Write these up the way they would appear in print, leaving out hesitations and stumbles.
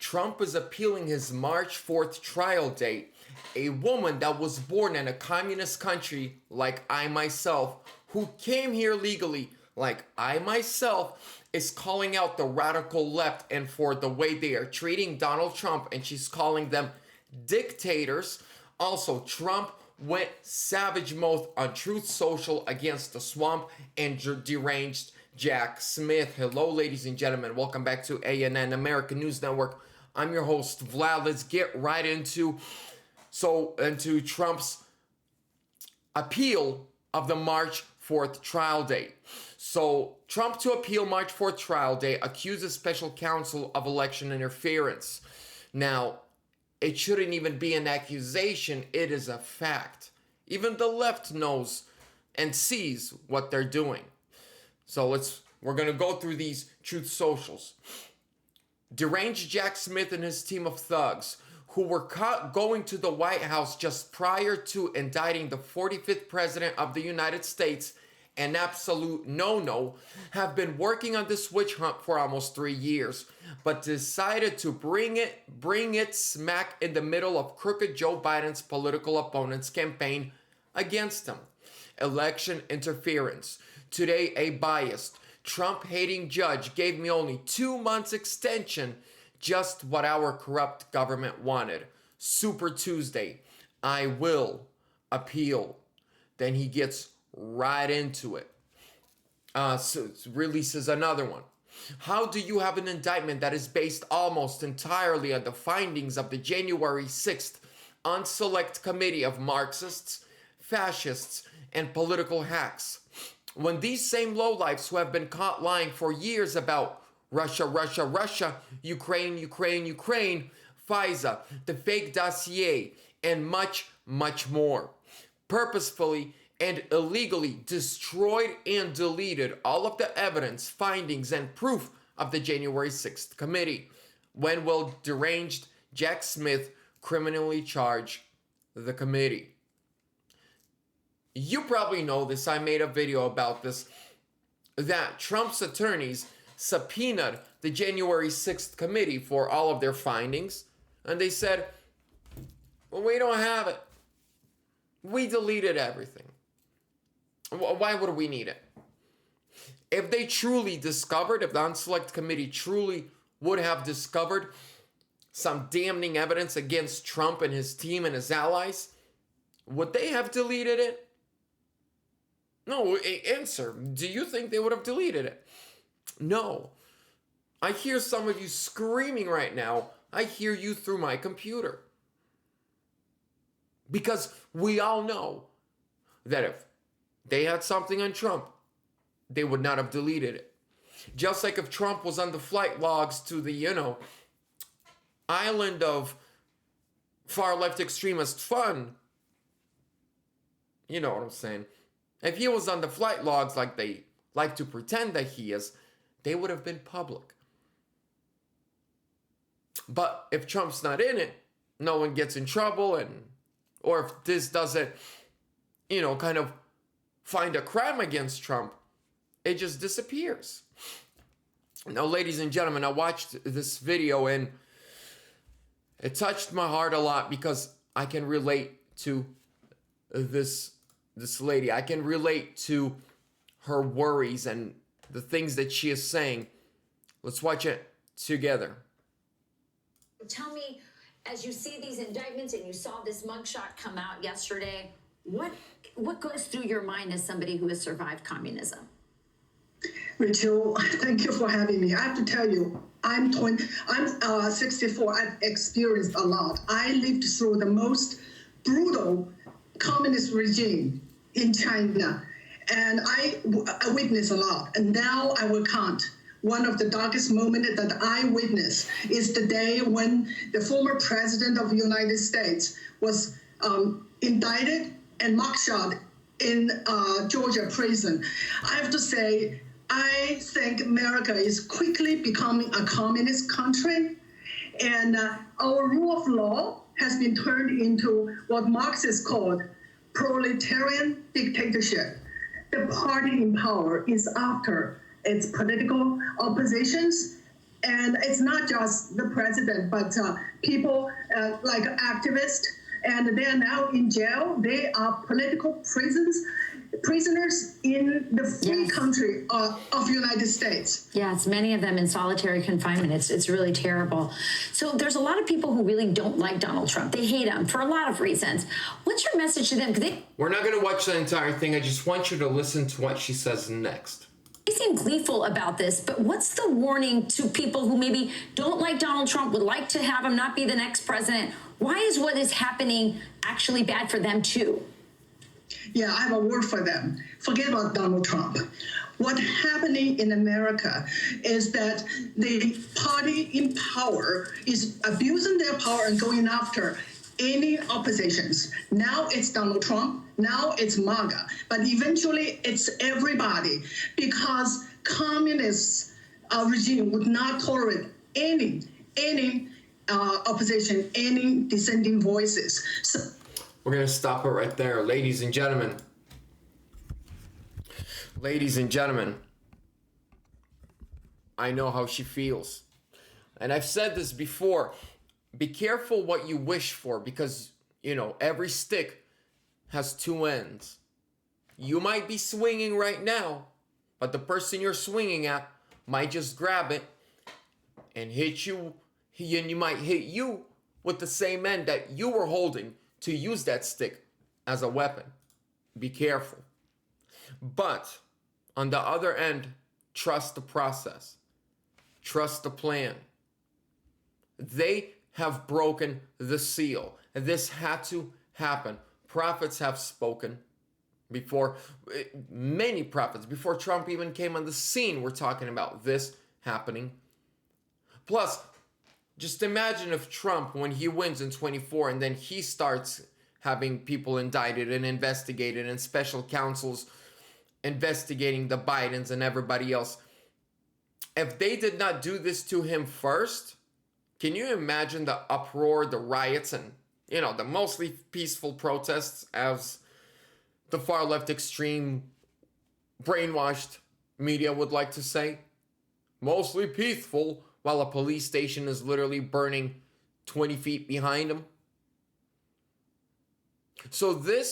Trump is appealing his March 4th trial date. A woman that was born in a communist country like I myself, who came here legally like I myself, is calling out the radical left and for the way they are treating Donald Trump, and she's calling them dictators. Also, Trump went savage mode on Truth Social against the swamp and deranged Jack Smith. Hello, ladies and gentlemen. Welcome back to ANN, American News Network. I'm your host, Vlad. Let's get right into Trump's appeal of the March 4th trial date. So, Trump to appeal March 4th trial date accuses special counsel of election interference. We're it shouldn't even be an accusation, it is a fact. Even the left knows and sees what they're doing. So we're going to go through these Truth Socials. Deranged Jack Smith and his team of thugs who were caught going to the White House just prior to indicting the 45th president of the United States, an absolute no-no, have been working on this witch hunt for almost 3 years, but decided to bring it smack in the middle of crooked Joe Biden's political opponent's campaign against him. Election interference. Today, a biased, Trump-hating judge gave me only 2 months extension, just what our corrupt government wanted. Super Tuesday. I will appeal. Then he gets right into it. So releases another one. How do you have an indictment that is based almost entirely on the findings of the January 6th unselect committee of Marxists, fascists, and political hacks, when these same lowlifes who have been caught lying for years about Russia, Russia, Russia, Ukraine, Ukraine, Ukraine, FISA, the fake dossier, and much, much more, purposefully and illegally destroyed and deleted all of the evidence, findings, and proof of the January 6th committee? When will deranged Jack Smith criminally charge the committee? You probably know this, I made a video about this, that Trump's attorneys subpoenaed the January 6th committee for all of their findings, and they said, well, we don't have it. We deleted everything. Why would we need it? If they truly discovered, if the unselect committee truly would have discovered some damning evidence against Trump and his team and his allies, would they have deleted it? No, answer. Do you think they would have deleted it? No. I hear some of you screaming right now. I hear you through my computer. Because we all know that if they had something on Trump, they would not have deleted it. Just like if Trump was on the flight logs to the, island of far left extremist fun. You know what I'm saying? If he was on the flight logs like they like to pretend that he is, they would have been public. But if Trump's not in it, no one gets in trouble, or if this doesn't, kind of find a crime against Trump, it just disappears. Now, ladies and gentlemen, I watched this video and it touched my heart a lot because I can relate to this lady. I can relate to her worries and the things that she is saying. Let's watch it together. Tell me, as you see these indictments and you saw this mugshot come out yesterday, what goes through your mind as somebody who has survived communism? Rachel, thank you for having me. I have to tell you, I'm 64. I've experienced a lot. I lived through the most brutal communist regime in China, and I witnessed a lot. And now I will count. One of the darkest moments that I witnessed is the day when the former president of the United States was indicted and mugshot in Georgia prison. I have to say, I think America is quickly becoming a communist country, and our rule of law has been turned into what Marxists called proletarian dictatorship. The party in power is after its political oppositions And it's not just the president, but people like activists, and they are now in jail. They are political prisoners in the free country of United States. Yes, many of them in solitary confinement. It's really terrible. So there's a lot of people who really don't like Donald Trump. They hate him for a lot of reasons. What's your message to them? We're not going to watch the entire thing. I just want you to listen to what she says next. They seem gleeful about this, but what's the warning to people who maybe don't like Donald Trump, would like to have him not be the next president? Why is what is happening actually bad for them too? Yeah, I have a word for them. Forget about Donald Trump. What's happening in America is that the party in power is abusing their power and going after any oppositions. Now it's Donald Trump. Now it's MAGA. But eventually it's everybody, because communist regime would not tolerate any opposition, any dissenting voices. So we're going to stop it right there. Ladies and gentlemen, I know how she feels. And I've said this before. Be careful what you wish for, because, every stick has two ends. You might be swinging right now, but the person you're swinging at might just grab it and hit you, and you might hit you with the same end that you were holding to use that stick as a weapon. Be careful. But on the other end, trust the process. Trust the plan. They have broken the seal. This had to happen. Prophets have spoken before. Many prophets, before Trump even came on the scene, were talking about this happening. Plus, just imagine if Trump, when he wins in 24, and then he starts having people indicted and investigated, and special counsels investigating the Bidens and everybody else. If they did not do this to him first, can you imagine the uproar, the riots, and, the mostly peaceful protests, as the far left extreme brainwashed media would like to say? Mostly peaceful, while a police station is literally burning 20 feet behind them. So they're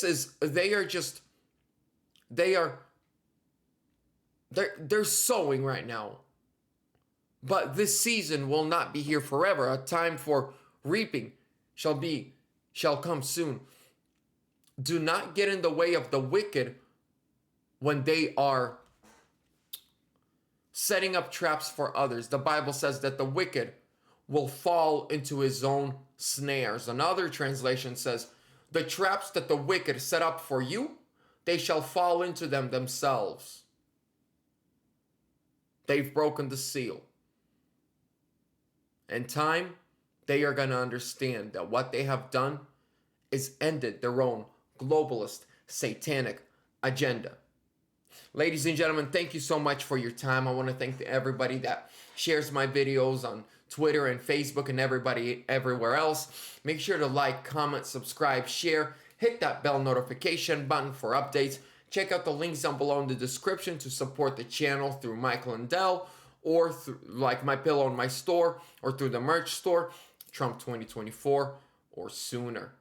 sowing right now. But this season will not be here forever. A time for reaping shall come soon. Do not get in the way of the wicked when they are setting up traps for others. The Bible says that the wicked will fall into his own snares. Another translation says, the traps that the wicked set up for you, they shall fall into them themselves. They've broken the seal. In time, they are going to understand that what they have done is ended their own globalist, satanic agenda. Ladies and gentlemen, thank you so much for your time. I want to thank everybody that shares my videos on Twitter and Facebook, and everybody everywhere else. Make sure to like, comment, subscribe, share, hit that bell notification button for updates. Check out the links down below in the description to support the channel through Michael and Dell, or through, like My Pillow in my store, or through the merch store, Trump 2024, or sooner.